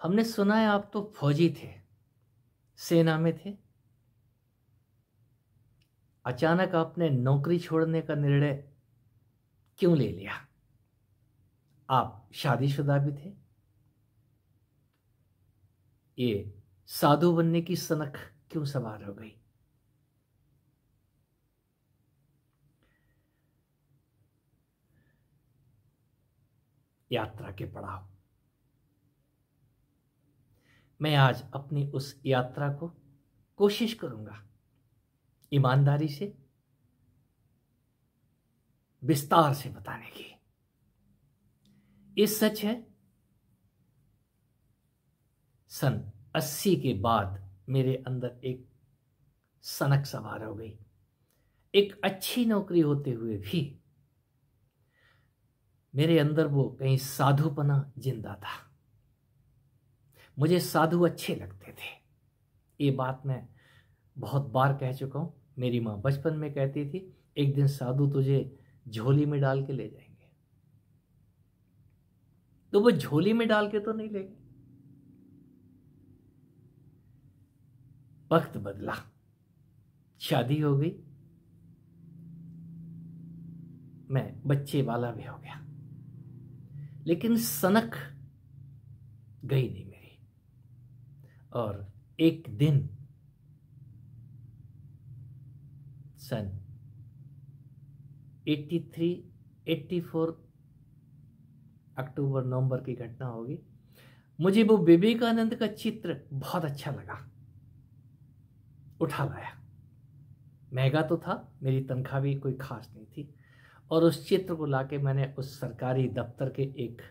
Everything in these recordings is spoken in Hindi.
हमने सुना है आप तो फौजी थे, सेना में थे। अचानक आपने नौकरी छोड़ने का निर्णय क्यों ले लिया? आप शादीशुदा भी थे। ये साधु बनने की सनक क्यों सवार हो गई? यात्रा के पड़ाव। मैं आज अपनी उस यात्रा को कोशिश करूंगा ईमानदारी से, विस्तार से बताने की। ये सच है, सन 80 के बाद मेरे अंदर एक सनक सवार हो गई। एक अच्छी नौकरी होते हुए भी मेरे अंदर वो कहीं साधुपना जिंदा था। मुझे साधु अच्छे लगते थे। ये बात मैं बहुत बार कह चुका हूं। मेरी माँ बचपन में कहती थी, एक दिन साधु तुझे झोली में डाल के ले जाएंगे। तो वो झोली में डाल के तो नहीं ले गए। वक्त बदला, शादी हो गई, मैं बच्चे वाला भी हो गया, लेकिन सनक गई नहीं मेरी। और एक दिन सन 83, 84 अक्टूबर नवंबर की घटना होगी। मुझे वो विवेकानंद का चित्र बहुत अच्छा लगा, उठा लाया। महंगा तो था, मेरी तनख्वाह भी कोई खास नहीं थी, और उस चित्र को लाके मैंने उस सरकारी दफ्तर के एक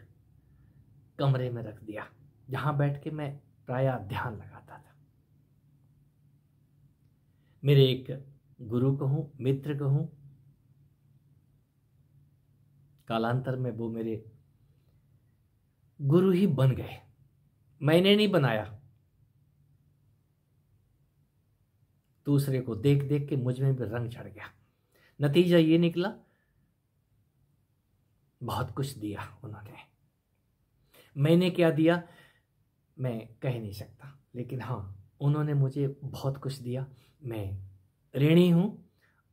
कमरे में रख दिया, जहां बैठ के मैं प्रायः ध्यान लगाता था। मेरे एक गुरु कहूं, मित्र कहूं, कालांतर में वो मेरे गुरु ही बन गए। मैंने नहीं बनाया, दूसरे को देख देख के मुझ में भी रंग चढ़ गया। नतीजा ये निकला, बहुत कुछ दिया उन्होंने। मैंने क्या दिया मैं कह नहीं सकता, लेकिन हाँ, उन्होंने मुझे बहुत कुछ दिया। मैं ऋणी हूं,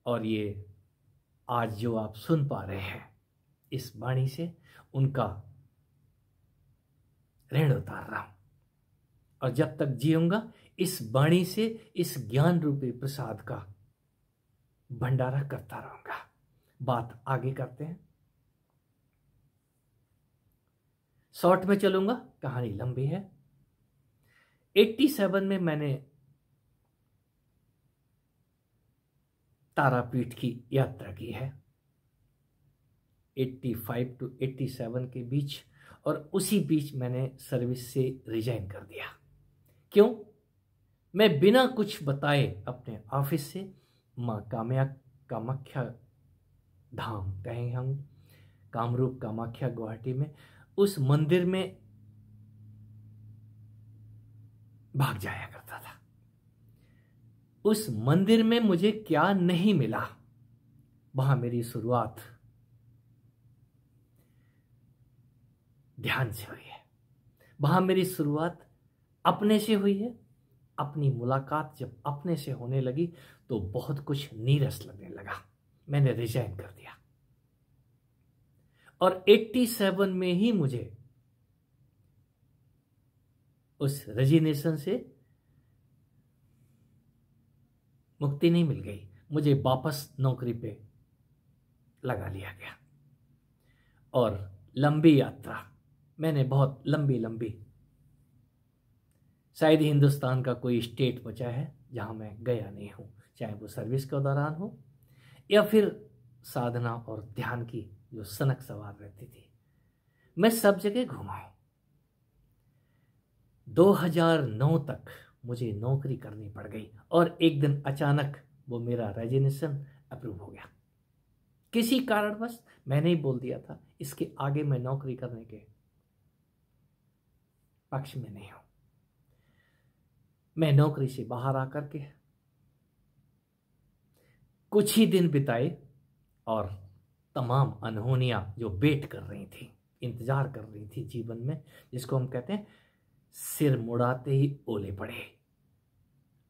और ये आज जो आप सुन पा रहे हैं इस वाणी से, उनका ऋण उतार रहा हूं। और जब तक जीऊंगा इस वाणी से, इस ज्ञान रूपी प्रसाद का भंडारा करता रहूंगा। बात आगे करते हैं। शॉर्ट में चलूंगा, कहानी लंबी है। 87 में मैंने तारापीठ की यात्रा की है, 85 to 87 के बीच, और उसी बीच मैंने सर्विस से रिजाइन कर दिया। क्यों? मैं बिना कुछ बताए अपने ऑफिस से माँ कामाख्या धाम कहें हम, कामरूप कामाख्या गुवाहाटी में, उस मंदिर में भाग जाया करता था। उस मंदिर में मुझे क्या नहीं मिला, वहां मेरी शुरुआत ध्यान से हुई है। वहां मेरी शुरुआत अपने से हुई है। अपनी मुलाकात जब अपने से होने लगी तो बहुत कुछ नीरस लगने लगा। मैंने रिजाइन कर दिया, और 87 में ही मुझे उस रेजिग्नेशन से मुक्ति नहीं मिल गई, मुझे वापस नौकरी पे लगा लिया गया। और लंबी यात्रा, मैंने बहुत लंबी, शायद हिंदुस्तान का कोई स्टेट बचा है जहां मैं गया नहीं हूं, चाहे वो सर्विस के दौरान हो या फिर साधना और ध्यान की जो सनक सवार रहती थी। मैं सब जगह घूमा हूं। 2009 तक मुझे नौकरी करनी पड़ गई, और एक दिन अचानक वो मेरा रेजिग्नेशन अप्रूव हो गया। किसी कारणवश मैंने ही बोल दिया था, इसके आगे मैं नौकरी करने के पक्ष में नहीं हूं। मैं नौकरी से बाहर आकर के कुछ ही दिन बिताए, और तमाम अनहोनियां जो वेट कर रही थी, इंतजार कर रही थी जीवन में, जिसको हम कहते हैं सिर मुड़ाते ही ओले पड़े।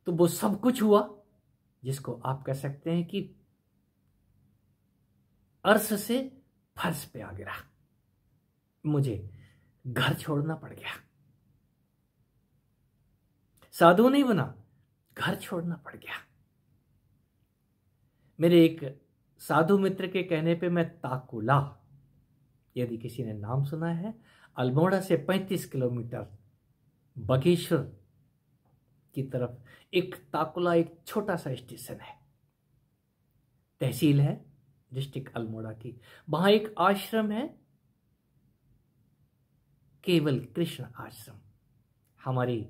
तो वो सब कुछ हुआ जिसको आप कह सकते हैं कि अर्श से फर्श पे आ गिरा। मुझे घर छोड़ना पड़ गया। साधु नहीं बना, घर छोड़ना पड़ गया। मेरे एक साधु मित्र के कहने पे मैं ताकुला, यदि किसी ने नाम सुना है, अल्मोड़ा से 35 किलोमीटर बागेश्वर की तरफ एक ताकुला, एक छोटा सा स्टेशन है, तहसील है डिस्ट्रिक्ट अल्मोड़ा की। वहां एक आश्रम है, केवल कृष्ण आश्रम। हमारी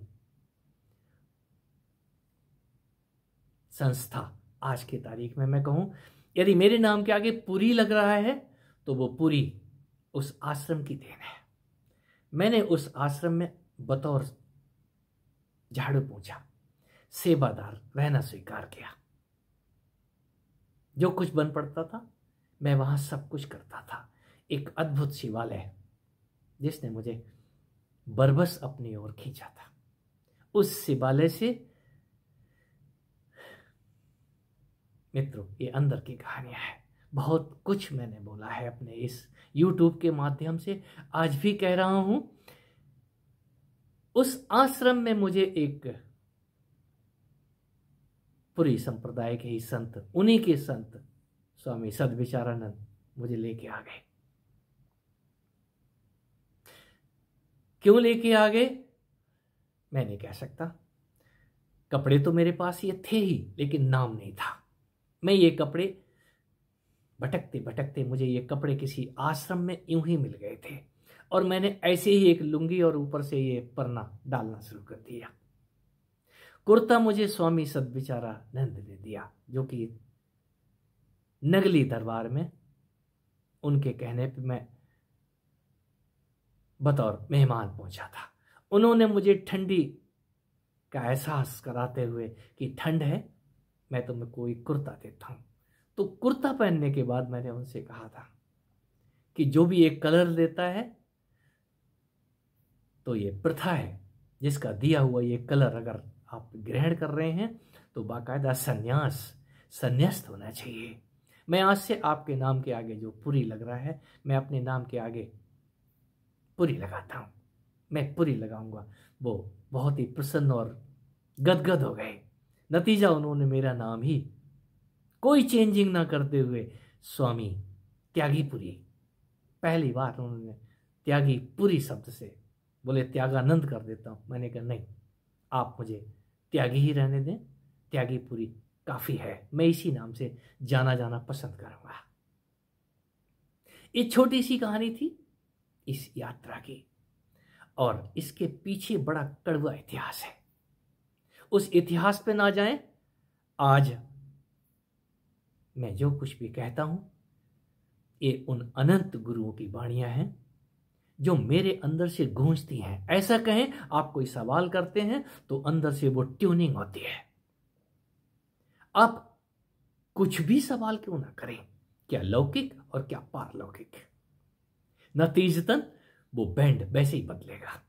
संस्था आज की तारीख में मैं कहूं, यदि मेरे नाम के आगे पुरी लग रहा है तो वो पुरी उस आश्रम की देन है। मैंने उस आश्रम में बतौर झाड़ू पोंछा सेवादार रहना स्वीकार किया। जो कुछ बन पड़ता था मैं वहां सब कुछ करता था। एक अद्भुत शिवालय जिसने मुझे बरबस अपनी ओर खींचा था। उस शिवालय से मित्रों, ये अंदर की कहानियां हैं। बहुत कुछ मैंने बोला है अपने इस YouTube के माध्यम से, आज भी कह रहा हूं। उस आश्रम में मुझे एक पुरी संप्रदाय के ही संत, उन्हीं के संत स्वामी सद्विचारानंद मुझे लेके आ गए। क्यों लेके आ गए मैं नहीं कह सकता। कपड़े तो मेरे पास ये थे ही, लेकिन नाम नहीं था। मैं ये कपड़े भटकते भटकते मुझे ये कपड़े किसी आश्रम में यूं ही मिल गए थे, और मैंने ऐसे ही एक लुंगी और ऊपर से ये परना डालना शुरू कर दिया। कुर्ता मुझे स्वामी सद्विचारानंद ने दिया, जो कि नगली दरबार में उनके कहने पे मैं बतौर मेहमान पहुंचा था। उन्होंने मुझे ठंडी का एहसास कराते हुए कि ठंड है, मैं तुम्हें कोई कुर्ता देता हूं। तो कुर्ता पहनने के बाद मैंने उनसे कहा था कि जो भी एक कलर देता है तो ये प्रथा है, जिसका दिया हुआ ये कलर अगर आप ग्रहण कर रहे हैं तो बाकायदा संन्यास्त होना चाहिए। मैं आज से आपके नाम के आगे जो पुरी लग रहा है, मैं अपने नाम के आगे पुरी लगाता हूं। मैं पुरी लगाऊंगा। वो बहुत ही प्रसन्न और गदगद हो गए। नतीजा उन्होंने मेरा नाम ही कोई चेंजिंग ना करते हुए स्वामी त्यागीपुरी, पहली बार उन्होंने त्यागीपुरी शब्द से बोले त्यागानंद कर देता हूं। मैंने कहा नहीं, आप मुझे त्यागी ही रहने दें, त्यागीपुरी काफी है। मैं इसी नाम से जाना जाना पसंद करूंगा। ये छोटी सी कहानी थी इस यात्रा की, और इसके पीछे बड़ा कड़वा इतिहास है। उस इतिहास पे ना जाएं। आज मैं जो कुछ भी कहता हूं ये उन अनंत गुरुओं की वाणियां हैं जो मेरे अंदर से गूंजती हैं। ऐसा कहें, आप कोई सवाल करते हैं तो अंदर से वो ट्यूनिंग होती है। आप कुछ भी सवाल क्यों ना करें, क्या लौकिक और क्या पारलौकिक, नतीजतन वो बैंड वैसे ही बदलेगा।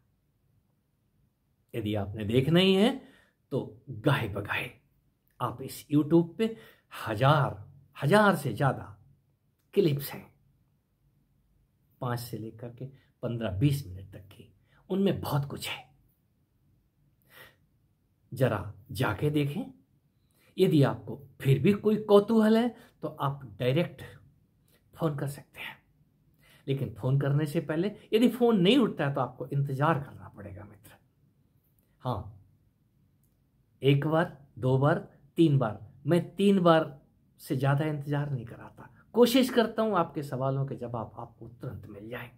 यदि आपने देखना ही है तो गाहे बगाहे आप इस YouTube पे हजार से ज्यादा क्लिप्स हैं, 5 से लेकर के 15-20 मिनट तक की। उनमें बहुत कुछ है, जरा जाके देखें। यदि आपको फिर भी कोई कौतूहल है तो आप डायरेक्ट फोन कर सकते हैं, लेकिन फोन करने से पहले यदि फोन नहीं उठता है तो आपको इंतजार करना पड़ेगा मित्र। हाँ, 1 बार, 2 बार, 3 बार, मैं 3 बार से ज्यादा इंतजार नहीं कराता। कोशिश करता हूं आपके सवालों के जवाब आपको तुरंत मिल जाए,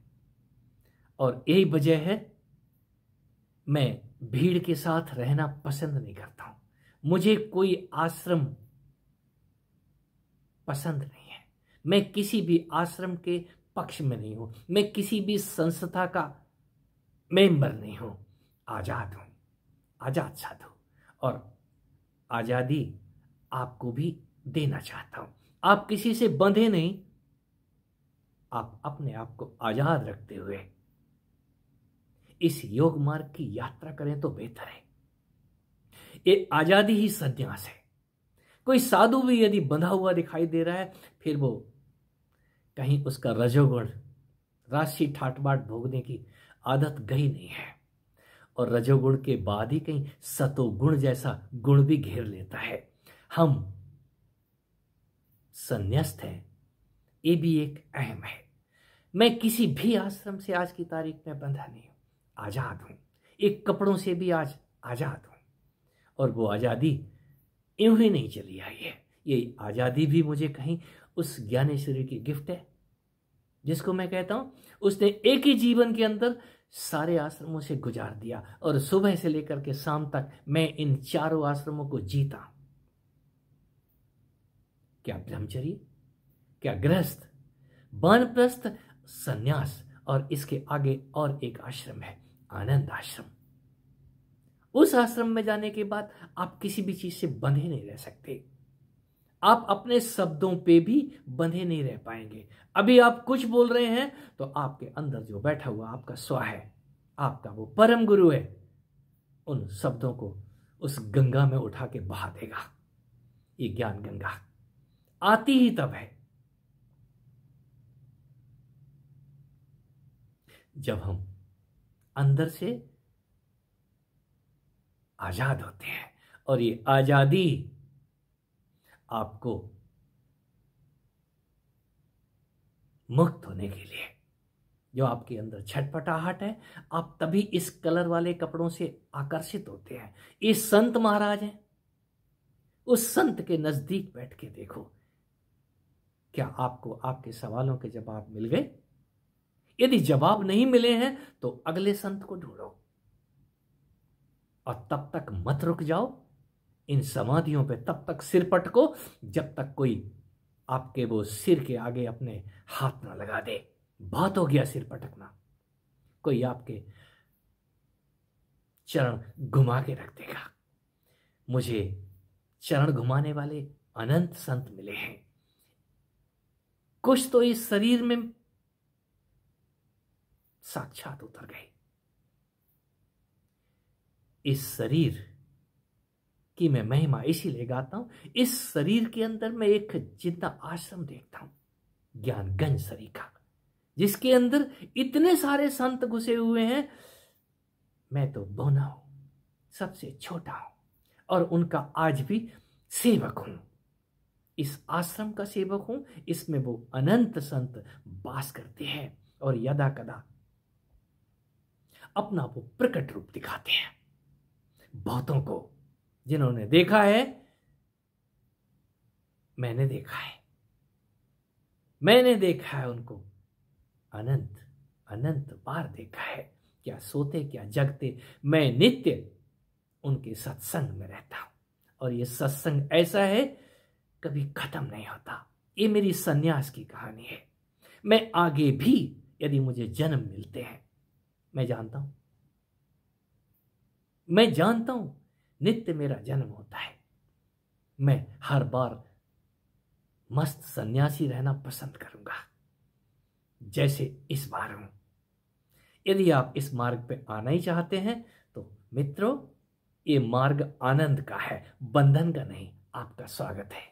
और यही वजह है मैं भीड़ के साथ रहना पसंद नहीं करता हूं। मुझे कोई आश्रम पसंद नहीं है। मैं किसी भी आश्रम के पक्ष में नहीं हूं। मैं किसी भी संस्था का मेंबर नहीं हूं। आजाद हूं, आजाद साधु, और आजादी आपको भी देना चाहता हूं। आप किसी से बंधे नहीं, आप अपने आप को आजाद रखते हुए इस योग मार्ग की यात्रा करें तो बेहतर है। ये आजादी ही संन्यास है। कोई साधु भी यदि बंधा हुआ दिखाई दे रहा है, फिर वो कहीं उसका रजोगुण राशि ठाट बाट भोगने की आदत गई नहीं है, और रजोगुण के बाद ही कहीं सतोगुण जैसा गुण भी घेर लेता है। हम संन्यास्त हैं, ये भी एक अहम है। मैं किसी भी आश्रम से आज की तारीख में बंधा नहीं हूं, आजाद हूं। एक कपड़ों से भी आज आजाद हूं, और वो आजादी यूं ही नहीं चली आई है। ये आजादी भी मुझे कहीं उस ज्ञानेश्वरी की गिफ्ट है, जिसको मैं कहता हूं उसने एक ही जीवन के अंदर सारे आश्रमों से गुजार दिया, और सुबह से लेकर के शाम तक मैं इन चारों आश्रमों को जीता। क्या ब्रह्मचर्य, क्या गृहस्थ, वानप्रस्थ, सन्यास, और इसके आगे और एक आश्रम है, आनंद आश्रम। उस आश्रम में जाने के बाद आप किसी भी चीज से बंधे नहीं रह सकते। आप अपने शब्दों पे भी बंधे नहीं रह पाएंगे। अभी आप कुछ बोल रहे हैं तो आपके अंदर जो बैठा हुआ आपका स्व है, आपका वो परम गुरु है, उन शब्दों को उस गंगा में उठा के बहा देगा। ये ज्ञान गंगा आती ही तब है जब हम अंदर से आजाद होते हैं। और ये आजादी आपको मुक्त होने के लिए, जो आपके अंदर छटपटाहट है, आप तभी इस कलर वाले कपड़ों से आकर्षित होते हैं। ये संत महाराज हैं, उस संत के नजदीक बैठ के देखो, क्या आपको आपके सवालों के जवाब मिल गए? यदि जवाब नहीं मिले हैं तो अगले संत को ढूंढो, और तब तक मत रुक जाओ इन समाधियों पे, तब तक सिर पटको जब तक कोई आपके वो सिर के आगे अपने हाथ ना लगा दे। बहुत हो गया सिर पटकना, कोई आपके चरण घुमा के रख देगा। मुझे चरण घुमाने वाले अनंत संत मिले हैं। कुछ तो इस शरीर में साक्षात उतर गए। इस शरीर की मैं महिमा इसीलिए गाता हूं, इस शरीर के अंदर मैं एक जिंदा आश्रम देखता हूं, ज्ञानगंज सरीखा, जिसके अंदर इतने सारे संत घुसे हुए हैं। मैं तो बोना हूं, सबसे छोटा हूं, और उनका आज भी सेवक हूं। इस आश्रम का सेवक हूं। इसमें वो अनंत संत वास करते हैं, और यदा कदा अपना वो प्रकट रूप दिखाते हैं बहुतों को। जिन्होंने देखा है, मैंने देखा है, मैंने देखा है उनको अनंत अनंत बार देखा है। क्या सोते क्या जगते, मैं नित्य उनके सत्संग में रहता हूं, और ये सत्संग ऐसा है कभी खत्म नहीं होता। ये मेरी सन्यास की कहानी है। मैं आगे भी यदि मुझे जन्म मिलते हैं, मैं जानता हूं नित्य मेरा जन्म होता है। मैं हर बार मस्त सन्यासी रहना पसंद करूंगा, जैसे इस बार हूं। यदि आप इस मार्ग पे आना ही चाहते हैं तो मित्रों, ये मार्ग आनंद का है, बंधन का नहीं। आपका स्वागत है।